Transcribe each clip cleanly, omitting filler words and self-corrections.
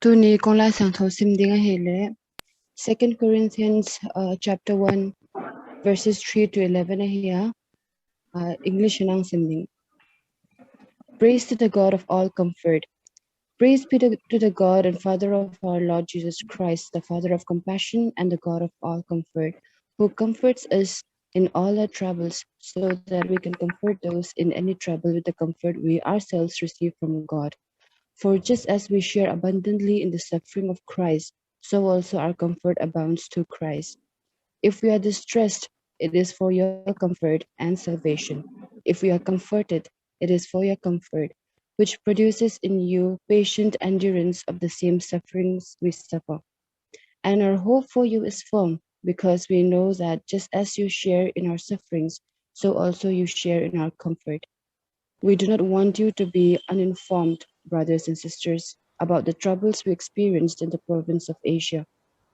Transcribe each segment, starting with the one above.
Tuni kong la sang thau sim dinga hele. 2 Corinthians chapter 1 verses 3 to 11 here. English nang simning. Praise to the God of all comfort. Praise be to the God and Father of our Lord Jesus Christ, the Father of compassion and the God of all comfort, who comforts us in all our troubles, so that we can comfort those in any trouble with the comfort we ourselves receive from God. For just as we share abundantly in the suffering of Christ, so also our comfort abounds through Christ. If we are distressed, it is for your comfort and salvation. If we are comforted, it is for your comfort, which produces in you patient endurance of the same sufferings we suffer. And our hope for you is firm, because we know that just as you share in our sufferings, so also you share in our comfort. We do not want you to be uninformed, brothers and sisters, about the troubles we experienced in the province of Asia.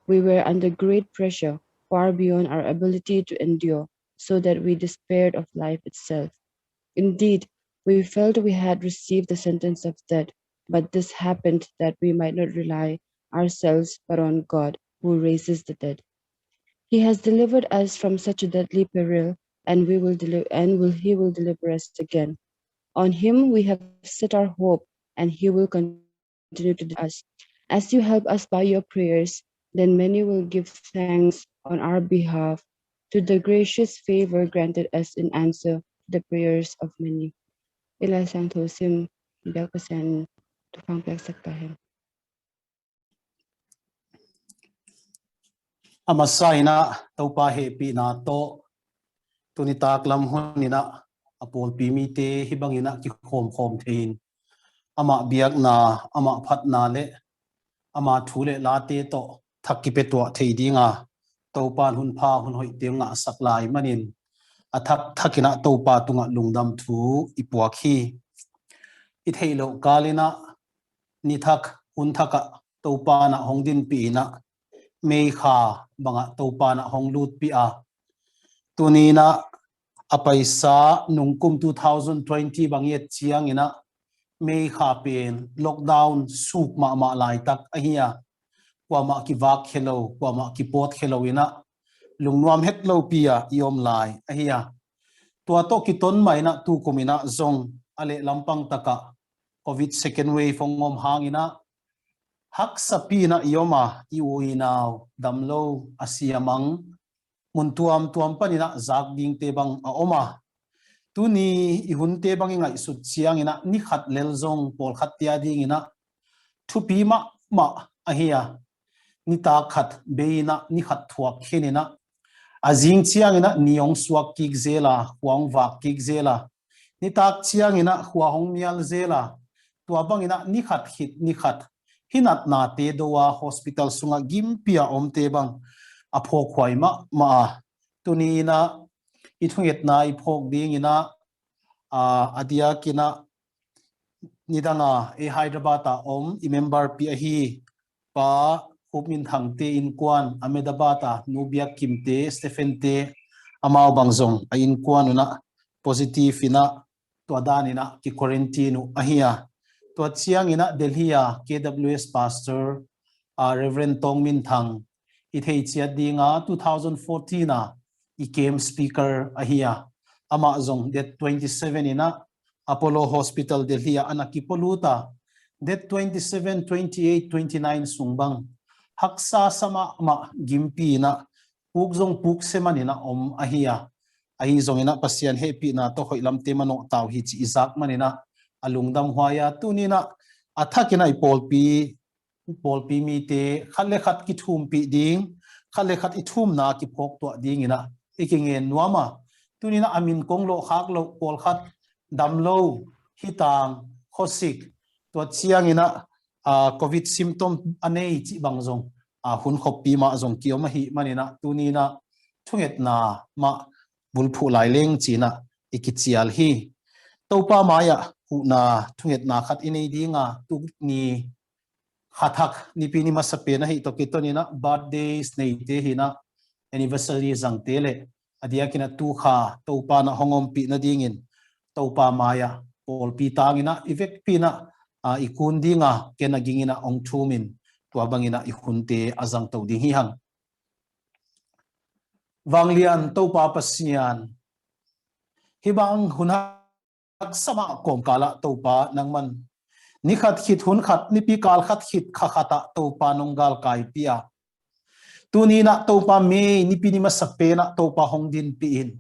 We were under great pressure, far beyond our ability to endure, so that we despaired of life itself. Indeed, we felt we had received the sentence of death, but this happened that we might not rely ourselves but on God, who raises the dead. He has delivered us from such a deadly peril, and he will deliver us again. On him we have set our hope, and he will continue to deliver us. As you help us by your prayers, then many will give thanks on our behalf to the gracious favor granted us in answer to the prayers of many. Ila sang thosim biakasan tukang piagsakahin. Amasaina taupa hepi na to tunita klam hunina apol pimite hibangina ki khom thein ama biak na ama phat na le ama thule late to thakki petwa theidinga topan hun pha hun hoi tenga saklai manin athak thakina topa tunga lungdam thu ipuakhi I theilo kalina nithak hun thaka topa na hongdin pi na mei kha banga topa na honglut pi a tunina apaisa nungkum 2020 bangiet chiang ina mei kha pen lockdown suk ma lai tak ahia kwama ki wak khelo kwama ki pot khelo ina lungnuam het lo pia yom lai ahia tua to ki ton mai na tu komina zong ale lampang taka covid second wave ongom hangina hak sapina yoma iuinaw damlo asiamang muntuam tuam panina zak ding te bang a oma tuni ihun te bang ngai sut chiang ina ni khat lel zong pol khat tia ding ina thupi ma ahia ni ta khat beina ni khat thuak khenina azing chiang ina niong suak kik zela huang wak kik zela ni tak chiang ina huwa hong mial zela tua bang ina ni khat hit ni khat hinat na te dowa hospital sunga gimpia om te bang apho khwai ma tunina ithunget na iphok ding ina adia kina nidanga e Hyderabad om I member pi hi pa hopmin thangte in kwan Ahmedabad nubia kimte Stephen te amao bangzong a in kwan na positive ina to danina ki quarantine ahia to chiang ina Delhi KWS pastor Reverend Tongmin Thang I thei chia dinga 2014 I came speaker ahia ama zong that 27 ina Apollo Hospital Delhi anakipoluta that 27 28 29 sungbang haksa sama ma gimpi na pukzong puk semanina om ahia ahi zongina pasian happy na to hoilam te mano taw hi chi izak manina alungdam hwaya tunina athakina polpi mi te khalle khat ki thum pi ding khalle khat I thum na ki phok to ding ina ikinge nuama tunina amin konglo khaklo pol khat damlo hitang khosik to chiang ina covid symptom anei chi bangjong hun khopi ma zong kioma hi manina tunina thunget na ma bulphu lai leng china ikichial hi topa maya na thunget na khat inei dinga tu ni khathak ni pini masape na hi to kitonina birthdays nei te hina anniversary jang tele adia kina tu kha topa na hongom pi na dingin topa maya pol pi tangina evek pina ikun dinga kenagingina ong thumin tua bangina ihunte azang to ding hi hang wanglian to pa pasian hibang hunhak sama kom kala to pa nangman ni khat khit hun khat ni pi kal khat khit kha khata to pa nonggal kai pia tuni na to pa me ni pi ni masakpe na to pa hongdin pi in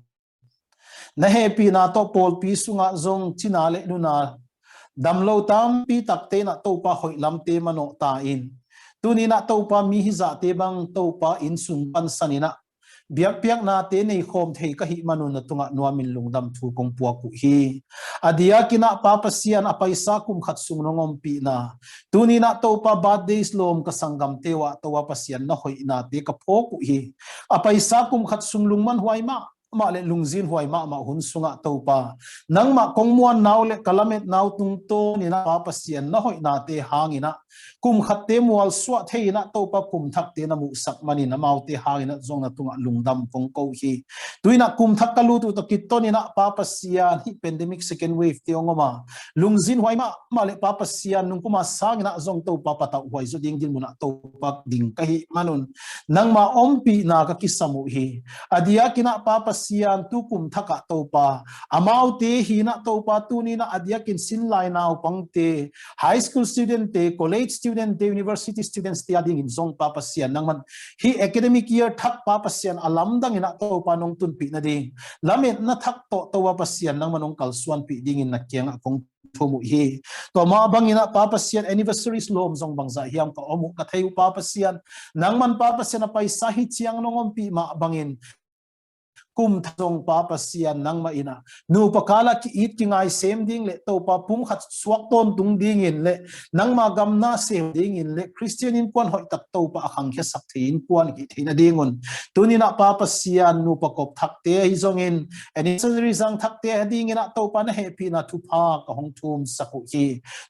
na happy na to pol pi sunga zong chinale nuna damlo tam pi takte na to pa hoi lamte mano ta in tuni na to pa mi hi za te bang to pa in sun pan sanina biak piak na te nei khom thei ka hi manu na tunga nuamin lungdam thu kong puak ku hi adia kina pa pasian a paisa kum khat sung nongom pi na tuni na to pa birthdays lom ka sangam tewa to wa pasian na hoi na te ka pho ku hi a paisa kum khat sung lungman huai ma le lungzin huai ma hun sunga to pa nang ma kongmuan naw le kalamet naw tung to ni na pa pasian na hoi na te hangina kum khat te mual swa theina to pa kum thak te na mu sak mani na mau te hangina zong na tunga lungdam kong ko hi tuina kum thak kalu tu to kitoni na pa pasian hi pandemic second wave te ongoma lungzin huai ma le pa pasian nung kuma sangina zong to pa pata huai zo ding din muna to pa ding ka hi manun nang ma ompi na ka kisamu hi adia kina pa pasian tu kum thaka to pa amau te hi na to pa tu ni na adia kin sin lai naw pangte high school student te college student te university students te ading in zong pa pasian nangman hi academic year thak pa pasian alam dang ina to pa nong tun pi na ding lamet na thak to wa pasian nangman ong kalsuan pi ding in nakyang akong thumu hi to ma bangina pa pasian anniversaries lom zong bangza hiam ka omu ka theu pa pasian nangman pa pasian a paisa hi chiang nongom pi ma bangin kum thong pa pasian nang ma ina nu pakala ki it ki ngai sem ding le to pa pum khat suak ton tung ding in le nang ma gam na sem ding in le christian in kwan hoi tak to pa akhang khe sak thein kwan ki theina dingun tunina pa pasian nu pa kop thak te hi zong in anniversary zang thak te ding ina to pa na happy na thu pha ka hong thum saku hi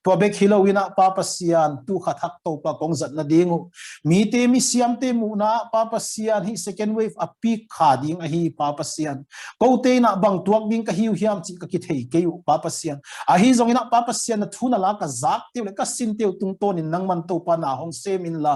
to bek hilowina pa pasian tu kha thak to pa kong zat na dingu mi te mi siam te mu na pa pasian hi second wave a peak kha ding a hi pa pasian ko te na bang tuak ding ka hiu hiam chi ka ki thei ke pa pasian a hi zong ina pa pasian na thuna la ka zak te le ka sin te tung ton in nang man to pa na hong sem in la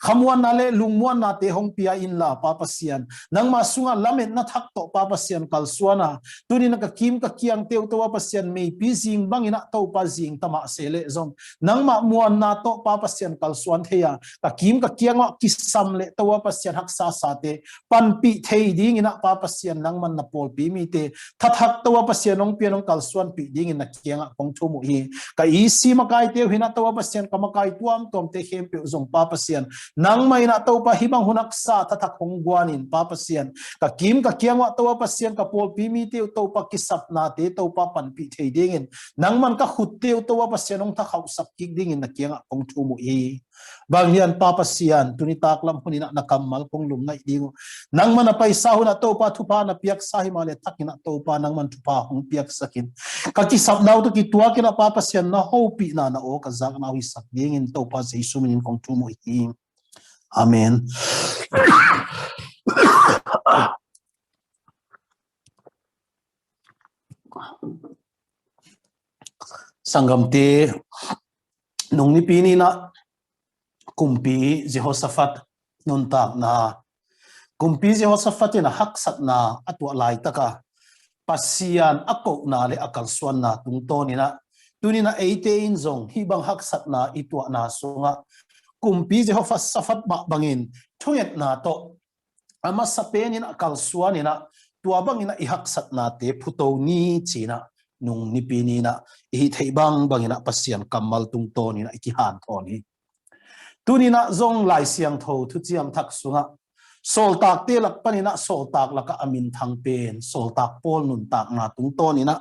khamwan na le lungmuan na te hong pia in la pa pasian nang ma sunga lamet na thak to pa pasian kal suana tunin ka kim ka kiang te to pa pasian me pi jing bang ina to pa jing tama sele zong nang ma muan na to pa pasian kal suan theya ka kim ka kiang ki sam le to pa pasian hak sa sa te pan pi thei ding ina pa pasian nang man na pol pi mi te thathak to pasian ong pianong kalsuan pi ding in na kianga kong thumu hi ka isi makai te hina to pasian kamakai tuam tom te hem pe zong pa pasian nang mai na to pa hibang hunak sa thathak hong guanin pa pasian ka kim ka kianga to pasian ka pol pi mi te to pa kisap na te to pa pan pi thei ding in nang man ka khut te to pasian ong thakhau sak ki ding in na kianga kong thumu hi bang hian pa pasian tuni taklam hunina nakamal kong lum ngai ding nang man pa isa huna to pa thupa na piak sahi male thakina to pa nang man thupa hong piak sakin ka ki sap naw to ki tua kina pa pasian na ho pi na na o ka zak na wi sak ding in to pa jesu min kong tu mo hi amen sangam te nung ni pi ni na kumpi Jehoshaphat nun tak na kumpi Jehoshaphat na haksat na atwa lai taka pasian ako na le akal suan na tungto ni na tuni na 18 zong hibang haksat na itwa na sunga kumpi Jehoshaphat ba bangin thuyet na to ama sapenin akal suan ni na tua bangina ihaksat na te phuto ni china nung ni pini na i theibang bangina pasian kamal tungto ni na ikihan thoni tuni na zong lai siang tho thu chiam thak sunga sol tak te lak panina sol tak laka amin thang pen sol tak pol nun tak na tung to ni na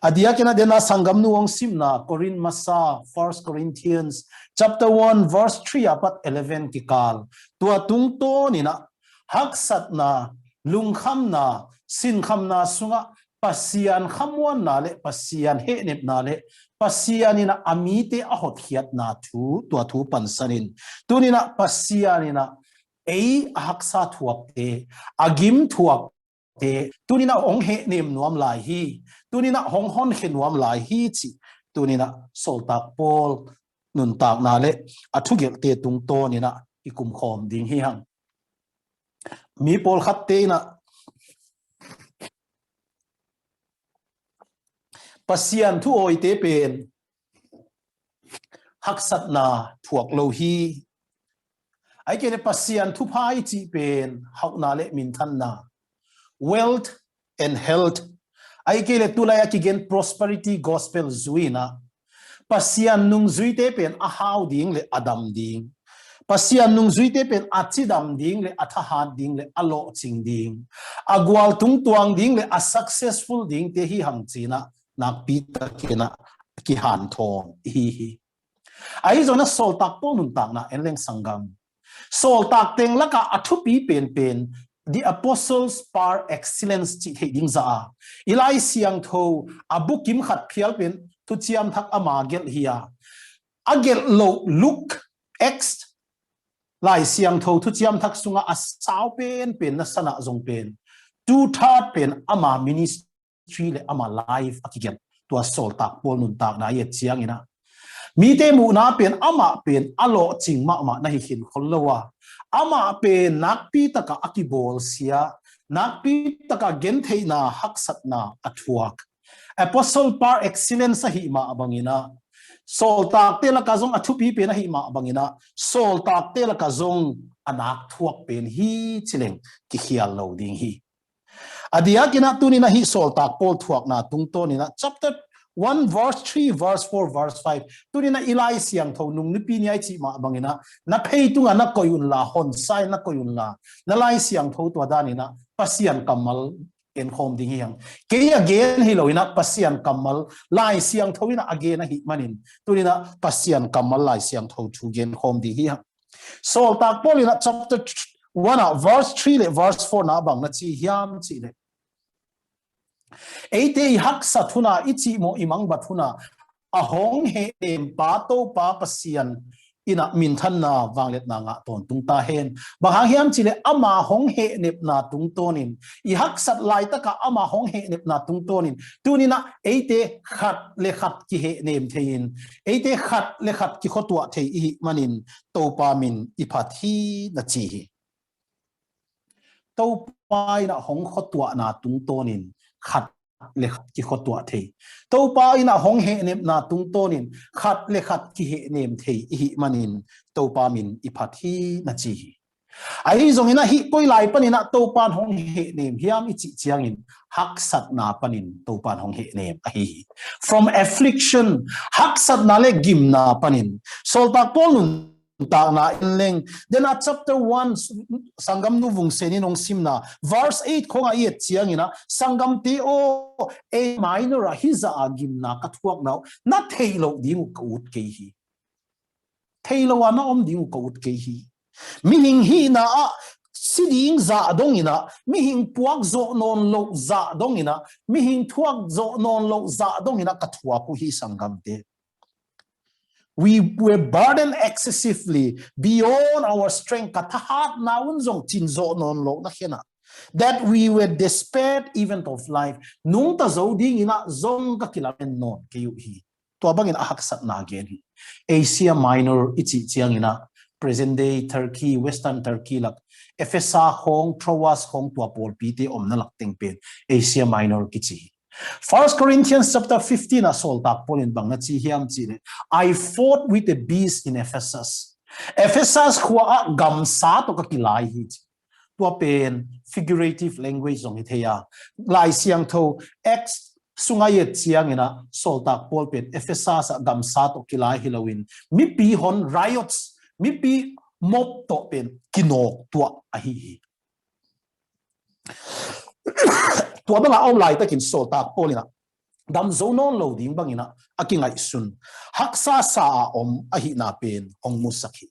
adia kena dena sangam nu ong sim na Corin masa 1 Corinthians chapter 1 verse 3 apat 11 kikal tua tung to ni na haksat na lungkham na sin kham na sunga pasian khamwan na le pasian he nep na le pasianina amite ahot hiat na thu tua thu pansanin tunina pasianina ei ahaksa thuak te agim thuak te tunina ong he nem nuam lai hi tunina hong hon he nuam lai hi chi tunina soltak pol nun tak na le athugel te tung to ni na ikum khom ding hi hang mi pol khat te na pasian thu oi te pen haksat na thuak lo hi ai ke le pasian thu phai chi pen hau na le min than na wealth and health ai ke le tulaya ki gen prosperity gospel zuina pasian nung zuite pen a hau ding le adam ding pasian nung zuite pen achidam ding le athahat ding le alo ching ding agwal tung tuang ding le a successful ding te hi hang china nak pi ta kena ki han thong hi ai zona sol tak po nun tak na enleng sangam sol tak teng laka athu pi pen pen the apostles par excellence chi heading za ilai siang tho abukim khat phial pen tu chiam thak ama gel hiya agel lo look x lai siang tho tu chiam thak sunga asau pen pen na sana zong pen tu third pen ama ministry le ama life akigen tu sol tak pol nun tak na ye chiang ina mi te mu na pen ama pen alo ching ma ma na hi hin kholowa ama pen nakpi taka akibol sia nakpi taka gen theina haksat na athuak apostle par excellence hi ma abangina sol tak te la ka zong athu pi pen hi ma abangina sol tak te la ka zong anak thuak pen hi chileng ki khial lo ding hi adia kina tunina hi sol tak pol thuak na tung to ni na chapter 1 verse 3 verse 4 verse 5 tunina ilai siang tho nung nipi ni ai chi ma bangina na phei tunga na koyun la hon sai na koyun la na lai siang tho to da ni na pasian kamal en khom ding yang ke again hi loina pasian kamal lai siang tho ina again hi manin tunina pasian kamal lai siang tho thu gen khom di hi sol tak polina chapter 1 verse 3 le verse 4 na bang na chi hiam chi le eite hak sathuna ichi mo imang bathuna ahong he em pa to pa pasian ina min than na wanglet na nga ton tung ta hen bahang hiam chile ama hong he nep na tung tonin I hak sat lai ta ka ama hong he nep na tung tonin tunina eite khat le khat ki he nem thein eite khat le khat ki khotwa thei I manin to pa min iphathi na chi to pa ina hong khotwa na tung tonin khat le khat ki khotwa thei to pa ina hong he nem na tung tonin khat le khat ki he nem thei hi manin to pa min iphathi na chi ai zong ina hi koi lai panina to pan hong he nem hiam ichi chiangin hak sat na panin to pan hong he nem hi from affliction hak sat na le gim na panin sol tak polun ta na inleng then at chapter 1 sangam nu vung seni nong simna verse 8 khonga ye chiangina sangam ti o a minor hiza agim na kathuak now na thailo ding ko ut ke hi thailo na om ding ko ut ke hi mi hing hi na siding za dongina mi hing puak zo non lo za dongina mi hing thuak zo non lo za dongina kathua ku hi sangam te we were burdened excessively beyond our strength katahat naun zong chinzo non lo na khena that we were despaired even of life nung ta zo ding ina zong ka kilamen non ke yu hi to bangin ahak sat na gen hi Asia Minor ichi chiang ina present day Turkey western Turkey lak Ephesus hong Troas hong tua pol pite om na lak teng pen Asia Minor kichi 1 Corinthians chapter 15 asol tak polin bang na chi hiam chi le I fought with the beast in Ephesus khwa gam sa to ka kilai hi to pen figurative language ong ithea lai siang tho x sungayet chiang ina sol tak pol pen Ephesus gam sa to kilai hilowin mi pi hon riots mi pi mop to pen kinok tua a hi tua banga om lai takin sol tak polina dam zonon lo ding bangina akingai sun haksa sa om ahi na pen ong musaki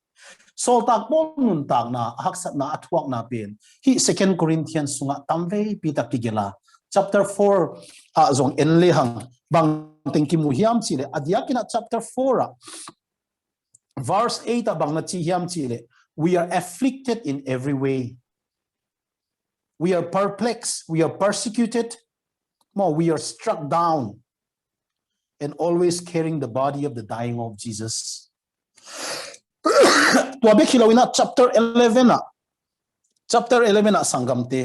sol tak pol nun tak na haksat na athuak na pen hi 2 Corinthians sunga tamve pita kigela chapter 4 zong enle hang bang tengki mu hiam chile adiakina chapter 4 verse 8 bang na chi hiam chile we are afflicted in every way. We are perplexed, we are persecuted, we are struck down, and always carrying the body of the dying of Jesus. tua be khilawina chapter 11 a sangam te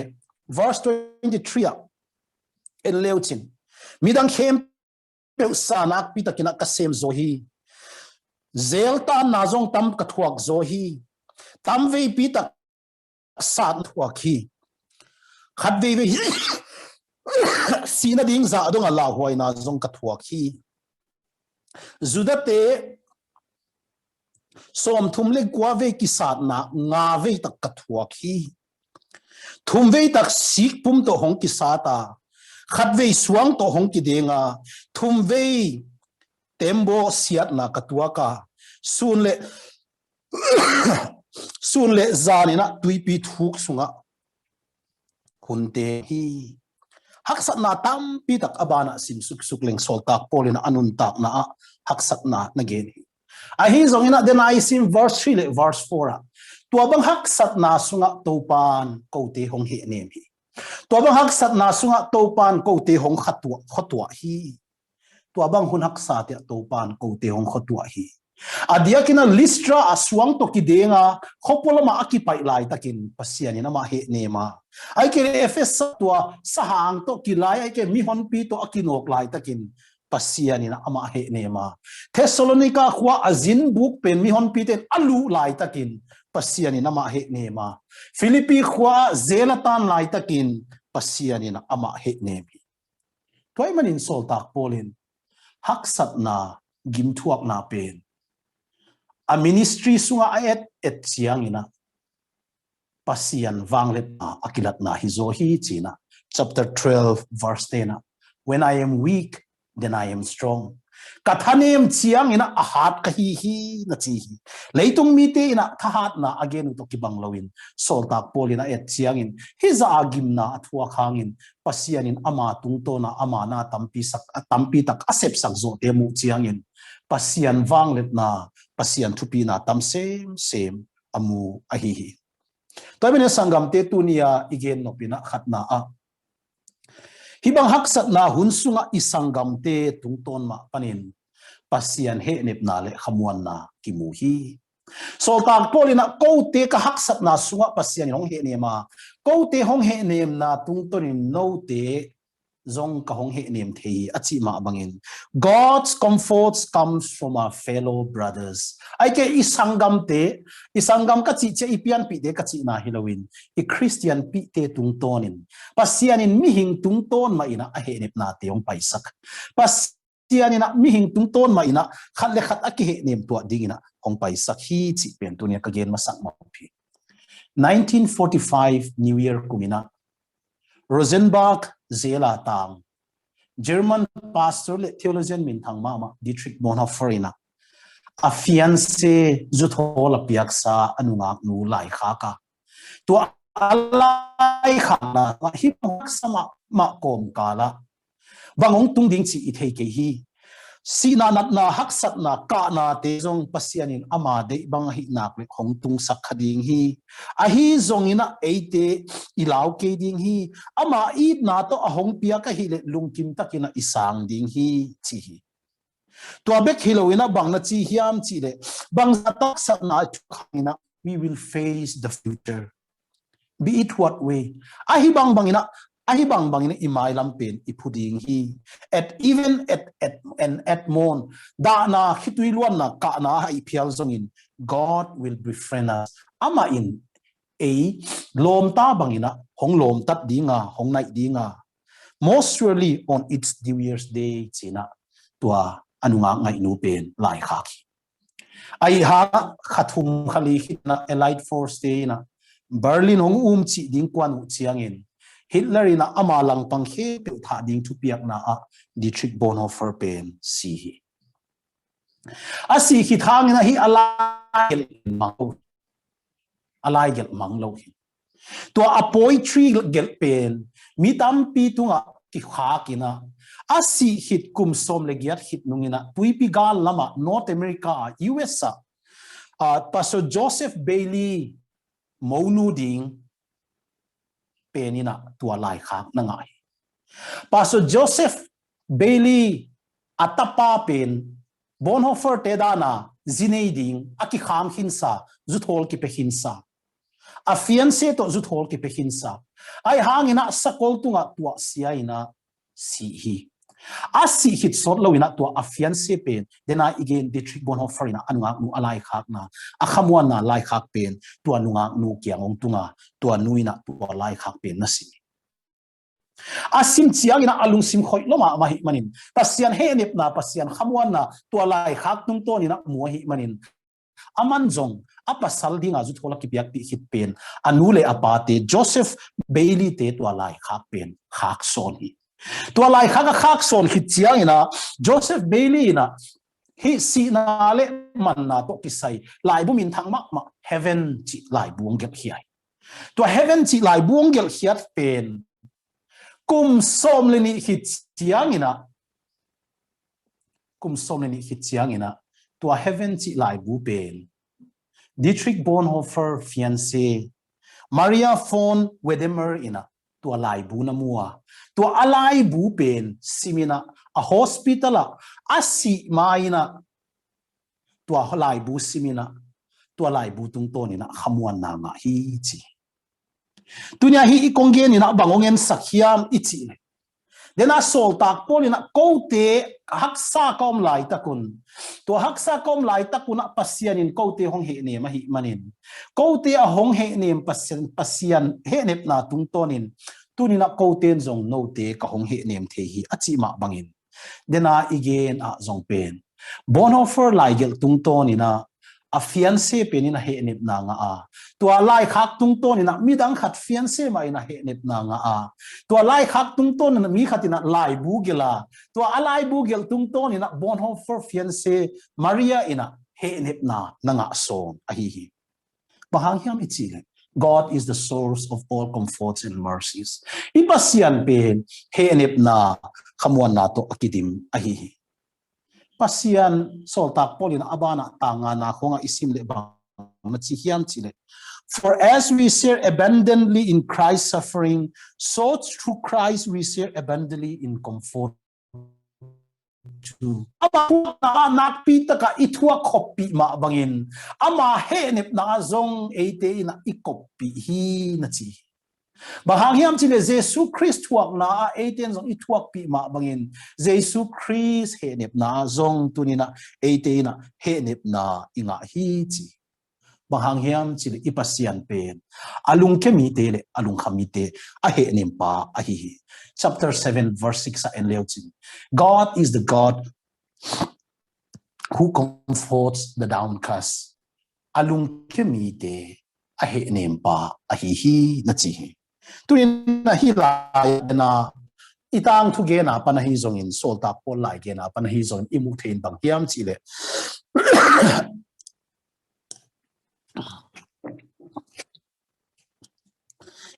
verse 23 a eleuchin midang khem pe sanak pitakina kasem zohi zelta nazong tam kathuak zohi tam ve pitak san thuak hi khat ve ve sina ding za adong ala huai na zong kathuak hi zudate som thumle kwa ve ki sat na nga ve tak kathuak hi thum ve tak sik pum to hong ki sata khat ve suang to hong ki denga thum ve tembo siat na katuaka sunle sunle zanina tuipi thuk sunga hunte hi haksat na tam pitak abana sim suk sukleng soltak polina anun tak na haksat na nageni ahi zongina den I sim verse 3 le verse 4 tua bang haksat na sunga topan kote hong he nemi tua bang haksat na sunga topan kote hong khatwa hi tua bang hun haksat ya topan kote hong khatwa hi adia kina listra aswang to kidenga khopolama akipai lai takin pasiani na ma he nema ai ke efes tua sahang to kilai ai ke mi hon pi to akinok lai takin pasiani na ama he nema Thessalonica khwa azin book pen mi hon pi ten alu lai takin pasiani na ma he nema Philippi khwa zelatan lai takin pasiani na ama he nemi toy manin soltak polin haksat na gimthuak na pen a ministry sunga et chiang ina pasian wanglet na akilat na hizohi china chapter 12 verse 10 when I am weak then I am strong kathanem chiang ina ahat kahi hi na chi hi leitung mite ina thahat na again to kibang lawin soltak polina et chiang in hiza agim na athua khangin pasianin ama tungto na ama na tampi tak asep sak zo temu chiang in pasian wanglet na pasian thupi na tam same amu ahi hi tabine sangam te tunia igen no pina khatna a hibang haksat na hunsunga isangam te tungton ma panin pasian he nep na le khamuan na kimuhi soltak polina kote ka haksat na sunga pasian hong he nema kote hong he nem na tungtonin no te zong ka hong he nem thei achi ma bangin God's comforts comes from our fellow brothers ai ke isangam ka chi che ipian pi de ka chi na hilowin I Christian pi te tungtonin pasianin mi hing tungton ma ina a he nep na te ong paisak pasianin mi hing tungton ma ina khat le khat aki he nem to dingina ong paisak hi chi pen tunia ka gen masak ma phi 1945 New Year kumina Rosenbach zela tang German pastor le theologian min thang mama Dietrich Bonhoeffer ina a fiancé zuthola piaksa anunga nu lai kha ka to alai khana hi sama ma kom kala bangong tung ding chi ithei ke hi sina nat na haksat na ka na te zong pasianin ama de bang hi nak le khong tung sak khading hi a hi zong ina eite ilaw ke ding hi ama I na to ahong pia ka hi le lungkim takina isang ding hi chi hi to bek hilowina bang na chi hiam chi le bang zatak sa na khina we will face the future be it what way ahi bang bangina imai lampen ipuding hi at mon da na khitui luan na ka na hai phial zongin God will befriend us ama in a lom ta bangina hong lom tat dinga hong nai dinga most surely on its New Year's Day china tua anunga ngai nu pen lai kha ki ai ha khathum khali na elite force te na Berlin hong chi ding kwan chiangin Hitler ina amalang pang he pe tha ding thu piak na a Dietrich Bonhoeffer pen si hi asi khi thang na hi alai gel manglo hi to a poetry gel pen mi tam pi tunga ki kha kina asi hit kum som le giat hit nungina tuipi gal lama North America US Pastor Joseph Bailey Monu ding penina tua lai khak na ngai Pastor Joseph Bailey atapa pen Bonhoeffer te dana zinading aki kham hinsa zuthol ki pe hinsa a fiancé to zuthol ki pe hinsa ai hangina sakol tunga tua siaina si hi a si hit sort lowina tua a fiancé pen dena again Dietrich Bonhoeffer ina anunga nu alai khak na a khamwan na lai khak pen tua nunga nu kyangong tunga tua nuina tua lai khak pen na si asim chiang ina alung sim khoi loma ma hi manin pasian he nep na pasian khamwan na tua lai khak tung to ni na mo hi manin aman jong apasal dinga zu thola ki biak ti hit pen anule apate Joseph Bailey te tua lai khak pen khak son hi tua lai khak son hit chiang ina Joseph Bailey ina hi si na le man na to ki sai lai bu min thang ma heaven chi lai buang gel hiai tua heaven chi lai buang gel hiat pen kum som le ni hit chiang ina tua heaven chi lai bu pen Dietrich Bonhoeffer fiancé Maria von Wedemer ina tua lai bu na mua tua alai bu pen simina a hospital a si maina tua lai bu simina tua lai bu tung to ni na khamuan na nga hi chi tunia hi ikonggen ina bangongen sakhiam ichi le dena sol tak polina kote haksa kom lai takun to haksa kom lai takuna pasian in kote hong he ne ma hi manin kote a hong he ne pasian he nep na tung tonin tunina kote zong no te ka hong he nem the hi achi ma bangin dena again a zong pen Bonhoeffer lai gel tung tonina a fiancé penina he nep na nga a tua lai khak tung ton ina midang khat fiancé ma ina he nep na nga a tua lai khak tung ton na mi khatina lai bu gela tua alai bu gel tung ton ina Bonhoeffer fiancé Maria ina he nep na nga son a hi hi bahang hiam ichile God is the source of all comforts and mercies ipasian pen he nep na khamwan na to akidim a hi hi pasian soltak polina abana tanga na khonga isim le bang na chi hiam chile for as we share abundantly in Christ's suffering so through Christ we share abundantly in comfort too aba nak pita ka itwa copy ma bangin ama he nep na zong ate na ikopi hi na chi bahanghiam chile Jesus Christ huak na 18 zong ithuak pi ma bangin Jesus Christ he nep na zong tunina 18 na he nep na inga hi chi bahanghiam chile ipasian pen alung kemi te le alung khami te a he nem pa a hi chapter 7 verse 6 and leuchin God is the God who comforts the downcast alung kemi te a he nem pa a hi na chi tuin na hi lai na itang thu ge na panahi zong in solta pol lai ge na panahi zong imu thein bang hiam chi le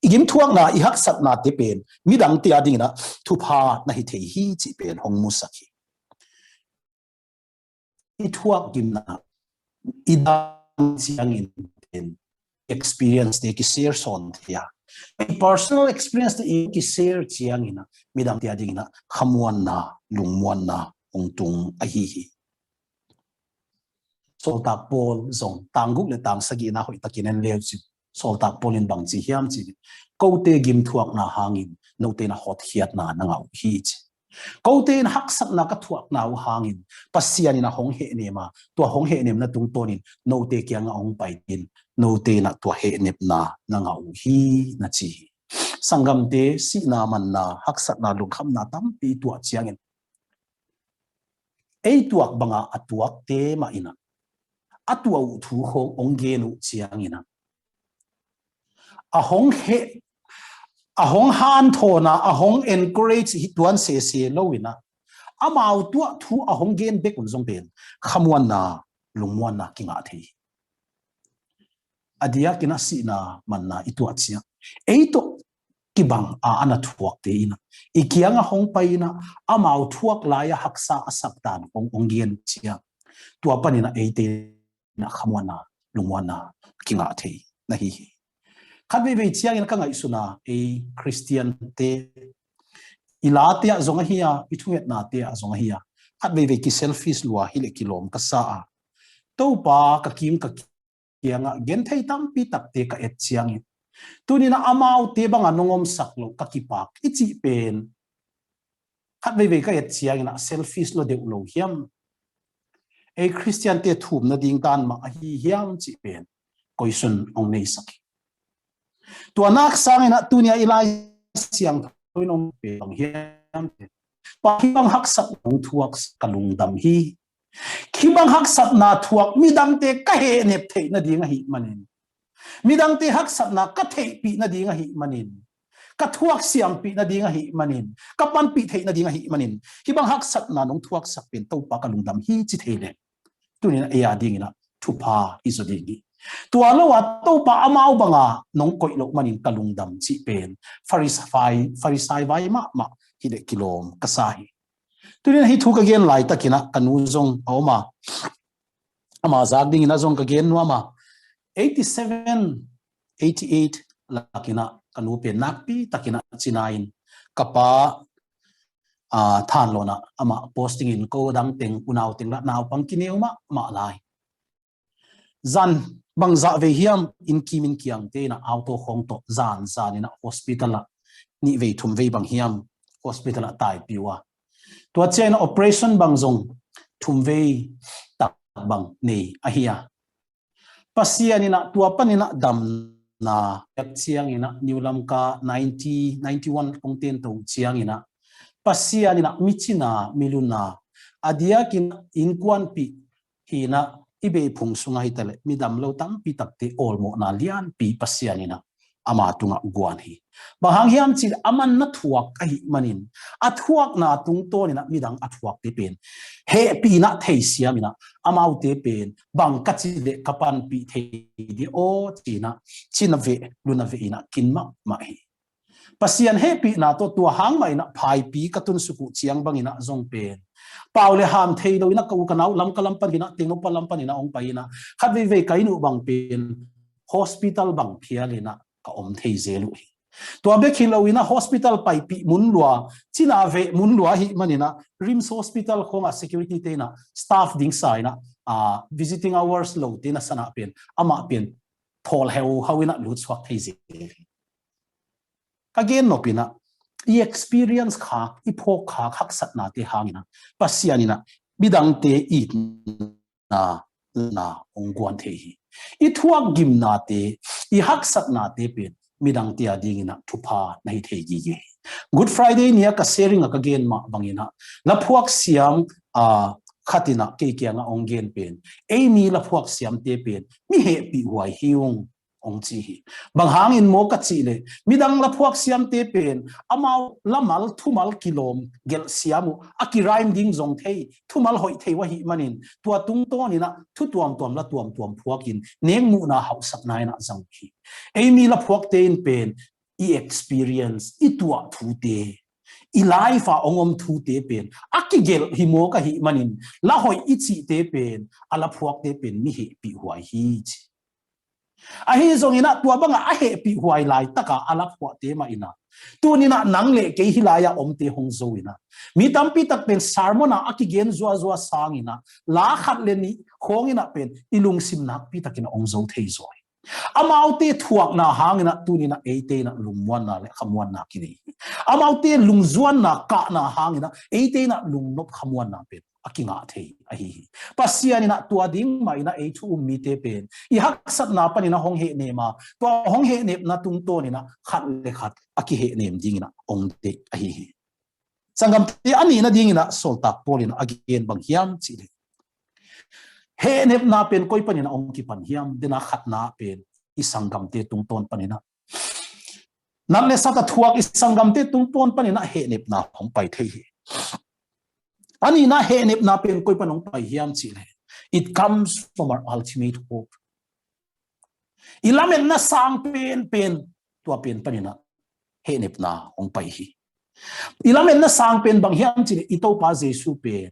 igim thuak na ihak sat na te pen midang te ading na thu pha na hi thei hi chi pen hong mu sakhi I thuak gim na idang siang in pen experience te ki share son thia personal experience te ki share chiang ina midang te ading na khamwan na lungmuan na ongtung a hi hi solta pol zong tangguk le tang sagi na hoi takinen leuchi solta polin bang chi hiam chi kote gim thuak na hangin note na hot hiat na ngau hi chi kote na hak sak na ka thuak na hangin pasian ina hong he ne ma to hong he nem na tung tonin note kyang ong pai tin note na to he nep na ngau hi na chi sangam te si na man na hak sak na lukham na tam pi tu chiangin ei tuak banga atuak te ma ina atua u thu hong ongenu chiangina ahong han thona ahong encourage hituan se lowina amau tua thu ahong gen bekun zong pen khamwan na lungwan na kinga thei adia kina si na manna itua chia eito kibang a ana thuak te ina ikianga hong paina amau thuak laya haksa asaptan hong onggen chia tua panina eite na khamwana lungwana kinga thei na hi khabe be chiang in kanga isuna e Christian te ilate zonga hiya ithuet na te zonga hiya khat ve ki selfish lua hi le kilom ka sa a to pa ka kim ka kianga gen thei tam pi tak te ka et chiang in tunina amau te banga nongom saklo ka kipak ichi pen khat ve ka et chiang ina selfish lo de lo hiam a Christian te thum na ding dan ma hi hiam chi pen koisun ong nei saki tua nak sang ina tunia ilai siang thoinong pe bang hiam pa bang hak sat nong thuak kalung dam hi khibang hak sat na thuak midang te ka he nep thei na dinga hi manin midang te hak sat na ka thei pi na dinga hi manin ka thuak siam pi na dinga hi manin ka pan pi thei na dinga hi manin khibang hak sat na nong thuak sak pen to pa kalung dam hi chi thei le tunina aya dingina thupa izodingi tua lo wa to pa amau banga nong koi lo manin kalung dam chi pen farisai vai ma hi de kilom kasai tunina hi thu ka gen lai takina kanu zong awma ama zak ding ina zong ka gen nuama 87 88 lakina kanu pe nakpi takina chinain kapa than lona ama posting in ko dang teng unau teng la naw pangkineuma ma lai zan bangza ve hiam in kimin kiang te na auto khong to zan ina hospital la ni ve thum ve bang hiam hospital la tai piwa tua chen operation bang zong thum ve tak bang nei ahia pasianina tua panina dam na chiang ina niulam ka 90 91 kongten to chiang ina pasianina michina miluna adia kin inkwan pi hina ibe phung sunga hitale midam lo tam pi takte olmo na lian pi pasianina ama tunga guan hi bahang hiam chi aman na thuak ai manin athuak na tung to ni na midang athuak te pen he pi na thei siamina amau te pen bang ka chi le kapan pi thei di o china ve luna ve ina kinma ma hi pasian happy na to tua hang mai na phai pi katun suku chiang bangina zong pen paule ham thei lo ina kau kanau lam kalam pan gina tingno palam pan ina ong paina khat ve kainu bang pen hospital bang phialina ka om thei zelu tua be khilo ina hospital pai pi munlua china ve munlua hi manina rims hospital khonga security te na staff ding saina visiting hours lo te na sana pen ama pen thol heu hawina lut swak thei ze again no pina I experience kha I phok kha khak sat na te hangina pasianina bidang te I na ongguan the hi I thuak gim na te I hak sat na te pen midang te adingina thupa nai the gi Good Friday nia ka sharing again ma bangina la phuak siam khatina ke kyanga onggen pen emi la phuak siam te pen mi he pi huai hiung ong chi hi bang hangin mo ka chi le midang la phuak siam te pen amau lamal thumal kilom gel siamu akiraim ding zong thei thumal hoi thei wa hi manin tua tung to ni na thu tuam la tuam phuakin neng mu na hau sak nai na zang hi emi la phuak te in pen I experience I tua thu te I life ongom thu te pen akigel hi mo ka hi manin la hoi ichi te pen ala phuak te pen mi hi pi huai hi ahi zong ina tua banga ahe pi huai lai taka alap wa te ma ina tu nina nangle ke hilaya omte hong zo ina mi tampi tak pen sarmona akigen zua sang ina la khat le ni khong ina pen ilung sim nak pi takina ong zo thei zoi amaute thuak na hangina tu nina eite na lungwan na le khamwan na kini amaute lungzuan na ka na hangina eite na lungnop khamwan na pen akinga thei ahi pasiani na tua ding mai na e thu mi te pen I hak sat na pani na hong he ne ma to hong he ne na tung to ni na khat le khat aki he nem ding na ong te ahi sangam te ani na ding na sol tak polin again bang hiam chi le he ne na pen koi pani na ong ki pan hiam dena khat na pen I sangam te tung ton pani na nam le sata thuak I sangam te tung ton pani na he ne na hong pai thei ani na he nep na pen koi panong pai hiam chi le it comes from our ultimate hope ilamen na sang pen tua pen panina he nep na ong pai hi ilamen na sang pen bang hiam chi le ito pa jesu pen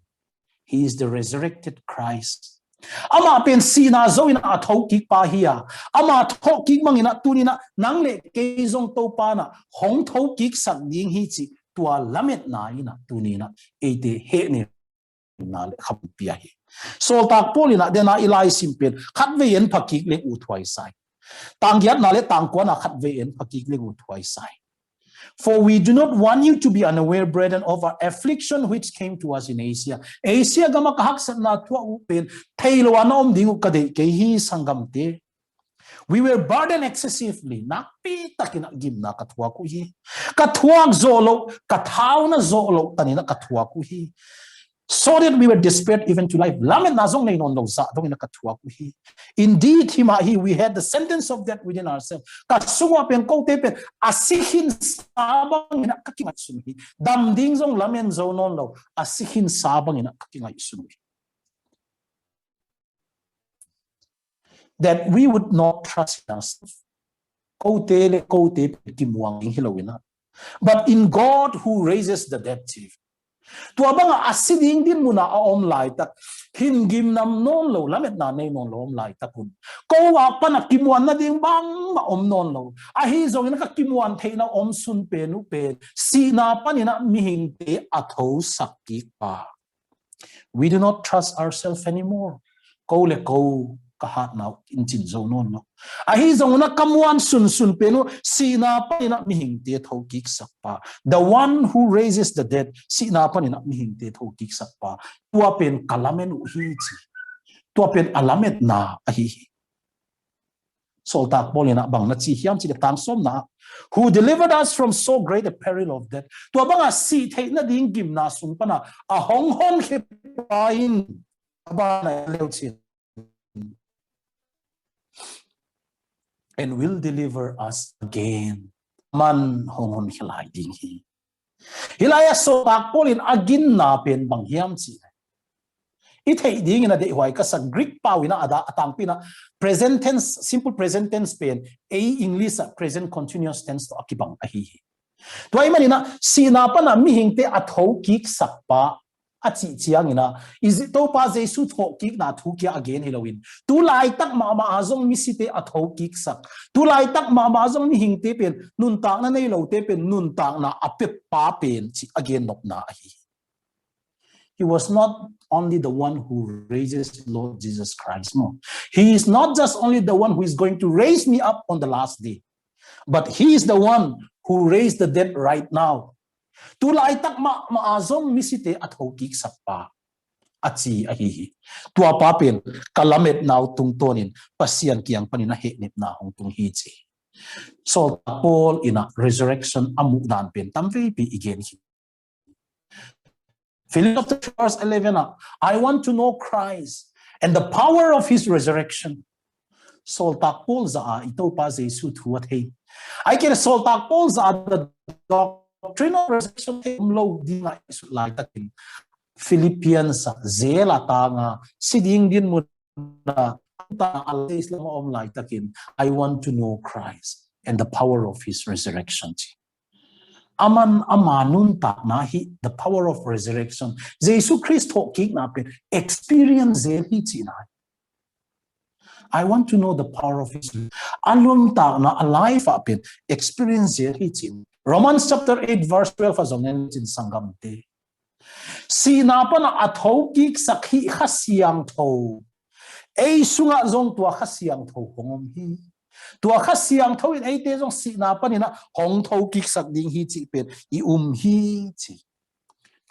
he is the resurrected Christ ama pen sina zoina athau ki pa hiya ama thok ki mangina tunina nangle ke zong to pa na hong thau ki sak ding hi chi tua lamet na ina tunina ete he ne na le kham pia hi sol tak polina de na ilai simpen khat ve yen phakik le u thwai sai tang giat na le tang ko na khat ve yen phakik le u thwai sai. For we do not want you to be unaware, brethren, of our affliction which came to us in Asia. Asia gama kahak sa na thwa upen thailo anom dingu kade ke hi sangam te. We were burdened excessively. Nakpi takina gimna kathwa ko hi. Kathwag zolo, kathaw na zolo tanina kathwa ko hi. So that we were despaired even to life. Lamet nazong na inon sa dong ina kathwa ko hi. Indeed, we had the sentence of death within ourselves. Kasungwa pen ko tepen asihin sabang ina kakingat sumi. Damding zong lamen zo non lo asihin sabang ina kakingat sumi. That we would not trust in ourselves. But in God who raises the dead. Tua banga asiding din muna aom lai tak hingim nam non lo lamet na nei non lo om lai takun ko wa pana kimuan na ding bang ma om non lo ahi zong na ka kimuan theina om sun pe nu pe si na panina mihing te atho sakki pa. We do not trust ourselves anymore. Ko le ko kahat na inchin zo non no ahi zong na kamuan sun pe nu si na panina mihing te tho kik sakpa. The one who raises the dead si na panina mihing te tho kik sakpa. Tua pen kalamen u hi chi tua pen alamet na ahi soltak bolina bang na chi hiam chi de tang som na who delivered us from so great a peril of death. Tua banga si thei na ding gim na sun pana a hong hon khe pain aba na leu chi and will deliver us again. Man hongon hilai ding hi. Hilaya so tak polin agin na pen bang hiam chi. Ithei ding ina de huai ka sa Greek pawina ada atang pina present tense simple present tense pen a English present continuous tense to akibang ahi. Tuai manina sina pa na mi hingte atho kik sakpa achi chiang ina is to pa jesu tho kik na thu kya again Halloween tu lai tak ma azong mi site atho kik sak tu lai tak ma azong mi hingte pen nun tak na nei lo te pen nun tak na apep pa pen chi again nok na hi. He was not only the one who raises Lord Jesus Christ. No, he is not just only the one who is going to raise me up on the last day, but he is the one who raised the dead right now. Tu lai tak ma azong misite atho kik sakpa achi ahi tua papel kalamet naw tung tonin pasian kiang panina heknip na hong tung hi chi. So Paul in a resurrection amu dan pen tamve pi again hi. Philippians 11 I want to know Christ and the power of his resurrection. Sol tak Paul za ito pa Jesu thuat hei. I can sol tak Paul za the doctrine of resurrection lo di nga isu lai takin Philippians zela tanga siding din mo na ta alay islam om lai takin I want to know Christ and the power of his resurrection. Aman amanun tak na hi the power of resurrection Jesu Christ ho kik na pen experience hi chi na. I want to know the power of his alum tak na alive apen experience hi chi. Romans chapter 8 verse 12 azong in sangam te. Sina pa na atho kik sakhi khasiang tho. Ei sunga zong tua khasiang tho hongom hi. Tua khasiang tho in ei te zong sina pa ni na hong tho kik sak ding hi chi pen I hi chi.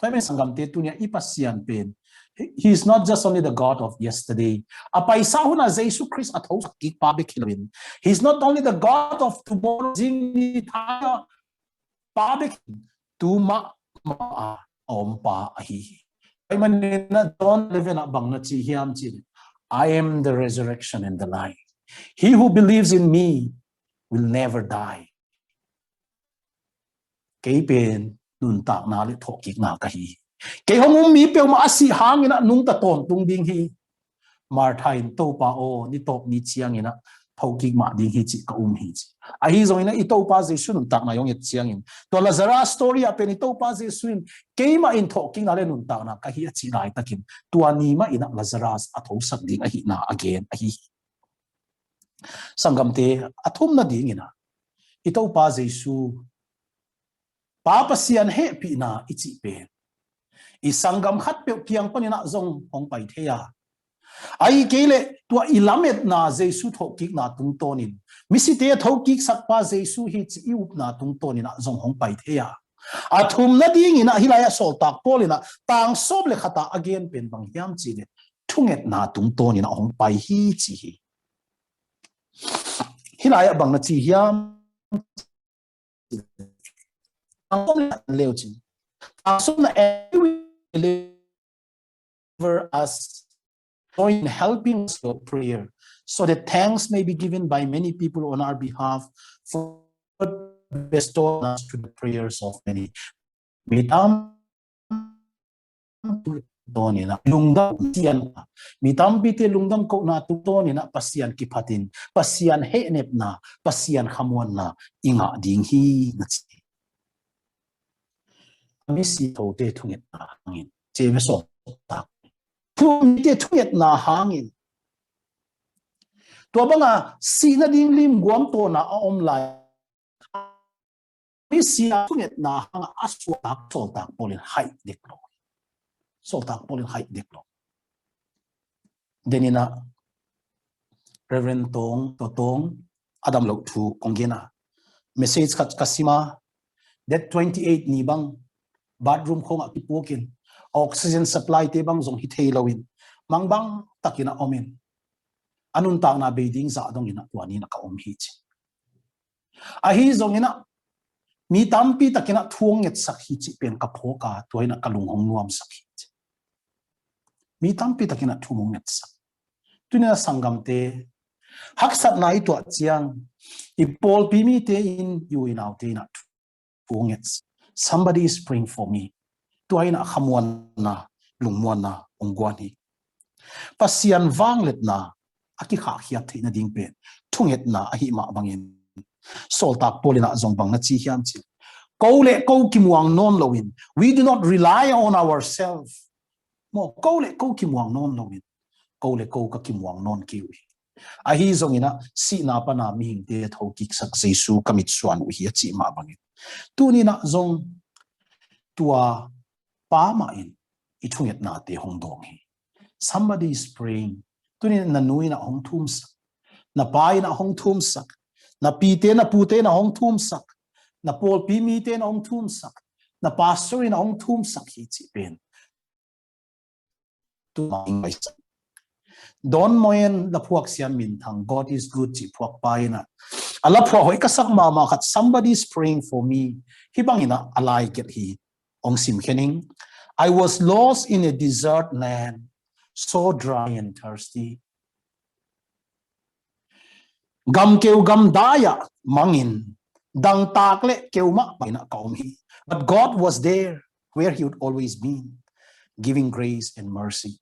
Tai men sangam te tu nia ipasian pen. He is not just only the God of yesterday. Apay sa huna Jesu Christ atho kik pa bekilwin. He is not only the God of tomorrow jingni ta Pabik tu ma ompa ahi. Ay manina John 11 abang na chi hiam chi. I am the resurrection and the life. He who believes in me will never die. Kay pen nun tak na li thokik na kahi. Kay hong mi pe ma asi hangin na nung taton tung ding hi. Marthain to pa o ni top ni chiang ina thokik ma ding hi chi ka hi chi. Ahi zong ina ito pa Jesu nun tak na yong et chiang in. To Lazarus story apen ito pa Jesu in kay ma in thoking na le nun tak na kahi chi lai takin tua ni ma ina Lazarus atho sak ding ahi na again ahi. Sanggam te athum na ding ina ito pa Jesu papasian he pi na ichi pen isangam khat pe piang panina zong hong pai theya ai kele tua ilamet na jesu tho kik na tung tonin misite tho kik sakpa jesu hi chi up na tung tonin zong hong pai theya athum na ding ina hilaya sol tak polina tang sob le khata again pen bang hiam chi le thunget na tung tonin hong pai hi chi hi hilaya bang na chi hiam leo chi asom na deliver us in helping us for prayer, so that thanks may be given by many people on our behalf for bestowing us to the prayers of many. Mitam donina lungdam tian mitam pite lungdam ko na tutonina pasian kipatin pasian henep na pasian khamuan na inga ding hi na chi misi tote thunget na hangin chebeso ta pumite thunget na hangin to banga sina ding lim guam to na online misi thunget na hang aswa tak to tak polin hai deklo so tak polin hai deklo denina Reverend Tong Adam Lok Thu Kongena message kat kasima that 28 ni bang bathroom khong akipokin oxygen supply te bang zong hitei lawin mangbang takina omin anun tak na beiding za dong ina tuani na ka om hi chi a hi zong ina mi tampi takina thuang nget sak hi chi pen ka phoka toina kalung hong nuam sak hi chi mi tampi takina thuang nget sak tunia sangam te haksat na ito chiang ipol pimi te in you in out te na thuang nget somebody is praying for me tuaina khamuan na lungmuan na ongwani pasian wanglet na aki kha khia theina ding pe thunget na ahi ma bangin soltak polina zongbang na chi hiam chi kole ko kimwang non lowin we do not rely on ourselves mo kole ko kimwang non lowin kole ko ka kimwang non kiwi ahi zongina si na pa na mi hing te tho kik sak jesu kamit suan u hi chi ma bangin tu ni na zong tua pa ma in ithunget na te hong dong hi somebody is praying tu ni na nui na hong thum sak na pai na hong thum sak na pi te na pu te na hong thum sak na pol pi mi te na hong thum sak na pastor na hong thum sak hi chi pen tu mai sak don moyen la phuak siam min thang God is good chi phuak pai na ala phwa hoi ka sak ma ma khat somebody is praying for me hi bangina alai get hi ong sim khening I was lost in a desert land so dry and thirsty gam keu gam daya mangin dang takle keuma baina kaum hi but God was there where he would always be giving grace and mercy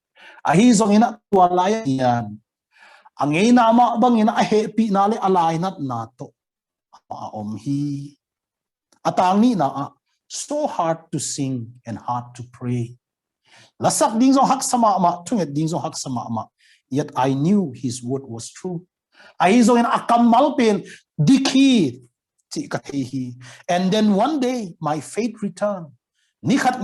ahi zongina tualaya yan angena ma bangina a happy na le alai nat na to om hi atangi na so hard to sing and hard to pray lasak ding zo hak sama ma thunget ding zo hak sama ma yet I knew his word was true ai zo in akamal pen dikhi chi ka hi and then one day my faith returned ni khat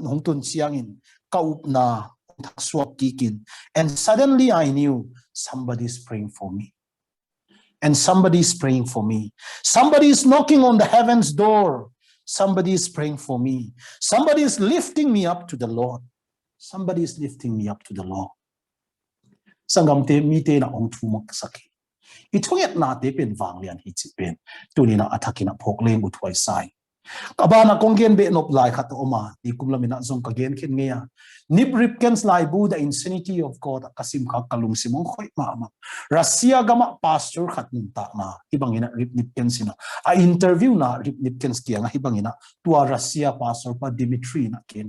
hong tun chiang in kaup na thak swap kikin and suddenly I knew somebody is praying for me and somebody is praying for me somebody is knocking on the heavens door somebody is praying for me somebody is lifting me up to the Lord somebody is lifting me up to the Lord sangam te mi te na ong thu mak sakhi ithunget na te pen wanglian hi chi pen tunina athakina phokleng uthwai sai kabana konggen be nop lai khat oma ti kumlamina zong ka gen khen ngeya nip ripkens lai bu the insanity of God kasim kha kalung simong khoi ma Russia gama pastor khat nin ta na ibangina rip nipkens ina a interview na rip nipkens kia nga ibangina tua Russia pastor pa Dimitri na ken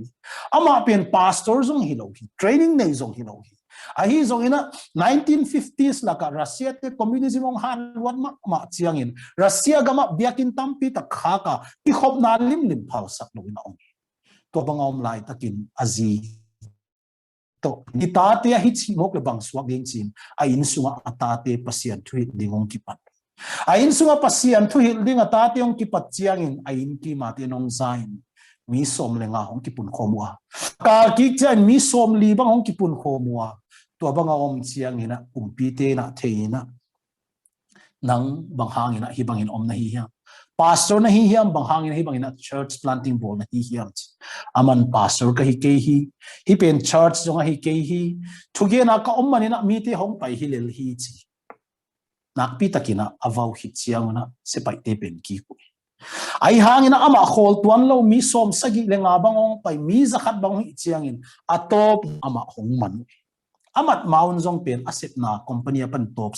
ama pen pastor zong hilohi training nei zong hilohi ahi zong ina 1950s la ka Russia te communism ong han wat ma chiang in Russia gama biakin tampi ta kha ka pi khop na lim phau sak lo ina ong to bangom lai takin azi to ni ta te hi chi mok le bang swak ding chin a in sunga ata te pasian thui dingong ki pat a in sunga pasian thui ding ata te ong ki pat chiang in a in ki ma te nong zain mi som lenga hong ki pun khomwa ka ki chan mi som li bang hong ki pun khomwa to banga om chiang ina umpite na theina nang bang hangina hi bangin om na hi hiam pastor na hi hiam bang hangina hi bangina church planting ball na hi hiam aman pastor ka hi ke hi pen church zonga hi ke hi thuge na ka om manina mi te hong pai hi lel hi chi nak pi takina avau hi chiang na se pai te pen ki ku ai hangina ama khol tuan lo mi som sagi lenga bangong pai mi zakhat bang hi chiangin atop ama hong man amat maun zong pen asep na company pan top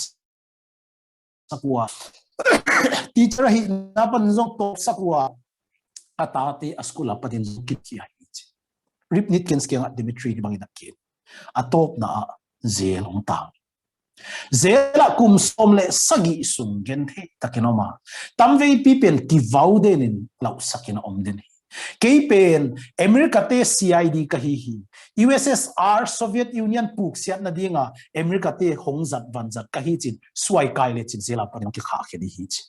sakwa teacher hi na pan zong top sakwa atate askula patin kit ki ai rip nit ken skenga Dimitri ni bangina ken atop na zelong tang zela kum som le sagi sung gen the takinoma tamvei people ti vauden in lau sakina omden ke pen America te CID ka hi USSR Soviet Union puk siat na dinga America te hongzat vanzat ka hi chin suai kai le chin zela pan ki kha khedi hi chi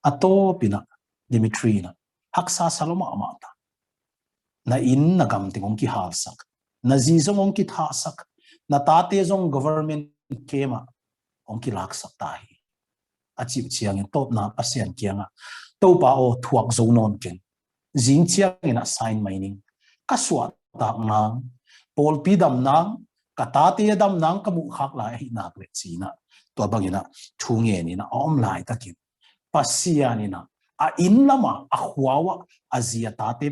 ato pina Dimitri na haksa saloma amata na in na gam tingong ki hal sak na zizong ki tha sak na tate zong government kema ong ki lak sak tai achi chiang top na pasian kianga to pa o thuak zo non ken jing chiang ina sign mining ka swat ta nang pol pi dam nang ka tate dam nang ka mu khak lai hi na le china to bangina thunge ni na om lai takin pasian ina a in lama a khwawa azia tate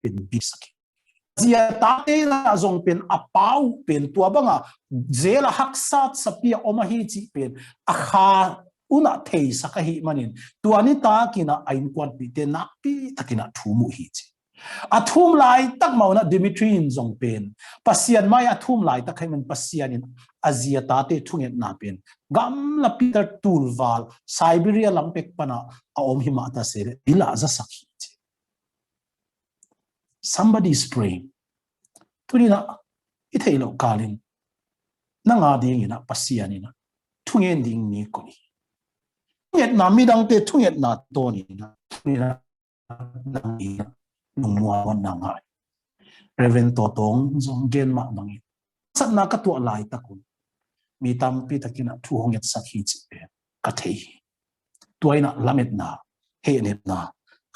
pin bisaki zia tate na zong pen apau pen tua banga zela haksat sapia omahi chi pen akha una thei sakahi manin tuani ta kina ain kwat bi te nakpi takina thumu hi chi athum lai tak mauna Dimitri in zong pen pasian mai athum lai tak khaiman pasian in azia tate thunget na pen gam la Peter Tulval Siberia lampek pana a om hima ta sere ila za sakhi somebody is praying tunina ithelo kalin nanga ding ina pasianina thungen ding ni ko ni yet na midang te thunget na to ni na tunina nangi nungwa wan nanga reverend totong zong gen ma mangi sat na ka to lai takun mi tampi takina thu honget sakhi chi pe ka thei tuaina lamet na he net na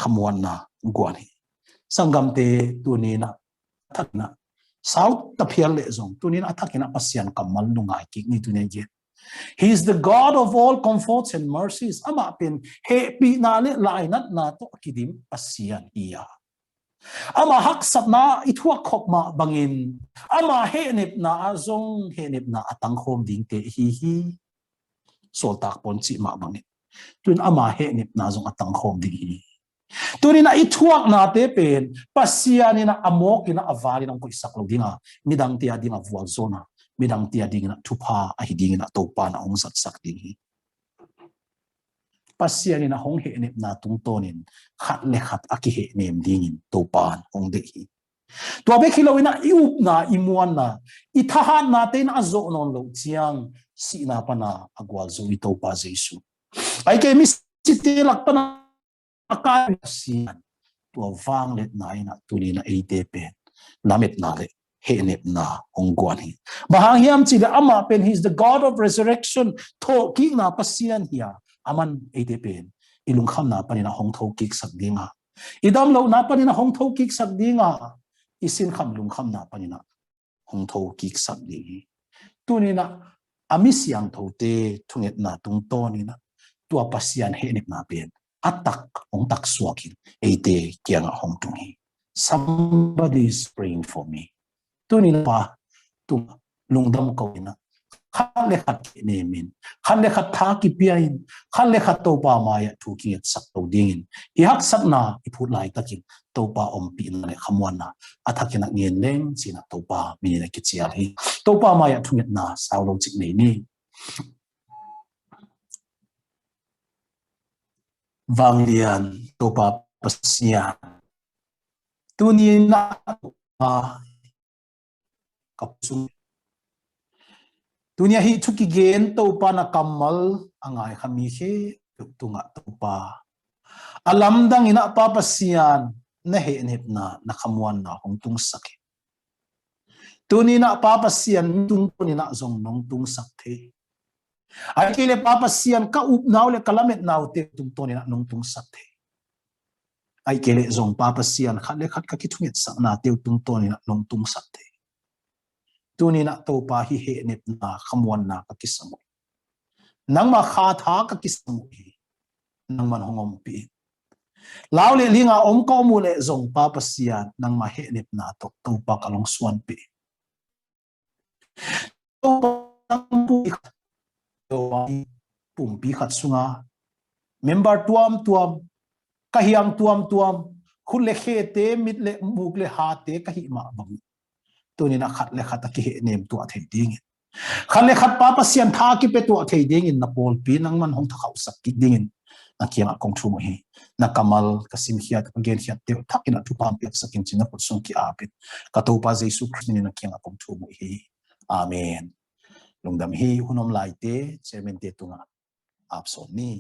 khamwan na gwani sangam te tunina thakna south tapial le zong tunin athakina pasian kamal nungai ki ni tunen je he is the god of all comforts and mercies ama pen he pi na le lai nat na to kidim pasian iya ama hak sapna ithua khokma bangin ama he nep na azong he nep na atang khom ding te hi sol tak pon chi ma bangin tun ama he nep na zong atang khom ding hi tunina ithuak na te pen pasianina amokina avalina ko isaklo dinga midang tia dinga vual zona midang tia dinga thupa a hidingina topa na ong sat sak ding hi pasianina hong he nep na tung tonin khat le khat aki he nem dingin topan ong de hi to be khilowina iup na imuan na ithahan na te na zo non lo chiang si na pana agwal zo i topa jesu ai ke mi site lakpana akan sian tua vang let na ina tunina ate pen lamet na le he nep na ongwan hi bahang hiam chi le ama pen he is the god of resurrection tho ki na pasian hia aman ate pen ilung kham na panina hong tho ki sak dinga idam lo na panina hong tho ki sak dinga isin kham lung kham na panina hong tho ki sak di tunina amisiang tho te thunget na tung to ni na tua pasian he nep na pen atak ong tak suakin ate kiang hong tungi somebody is praying for me tunin pa tu lungdam ko ina khale khat nemin khale khat tha ki piain khale khat to pa maya thu ki sak to dingin i hak sak na i phut lai takin to pa om pi na le khamwan na athakina ngien leng china to pa minina ki chial hi to pa maya thunget na saulo chik nei ni vanglian topa pasia tunina kapsum tunia hi chuki gen topa na kamal angai khami he tunga topa alam dang ina papasian na henip na nakamuan na hong tung sakit. Tuni na papasian tung na zong nong tung sakte. Ay kile papasian ka upnaw le kalamet naw te tung na nong tung sakte. Ay kile zong papasian khat kakitungit sak na te tung na nong tung sakte. Tuni na to pa hi henip na kamuan na kakisamoy. Nang makatha kakisamoy nang manhongom pi. Lao le linga om ka mule zong papasian nang mahenip na to pa kalong suan pi. Pumpi khat sunga member tuam kahiang tuam khule khete mitle mugle hate kahi ma bang tuni na khat le khat ki nem tu athei ding khat le khat papasian tha ki pe tu athei ding in na pol pi nang man hong thakau sak ki ding in na kiang kong thu mo hi na kamal kasim hiat again hiat te thakina tu pam pe sakin china pot song ki apit ka to pa jesu christ ni na kiang kong thu mo hi amen lungdam hi hunom laite chairman te tunga apson ni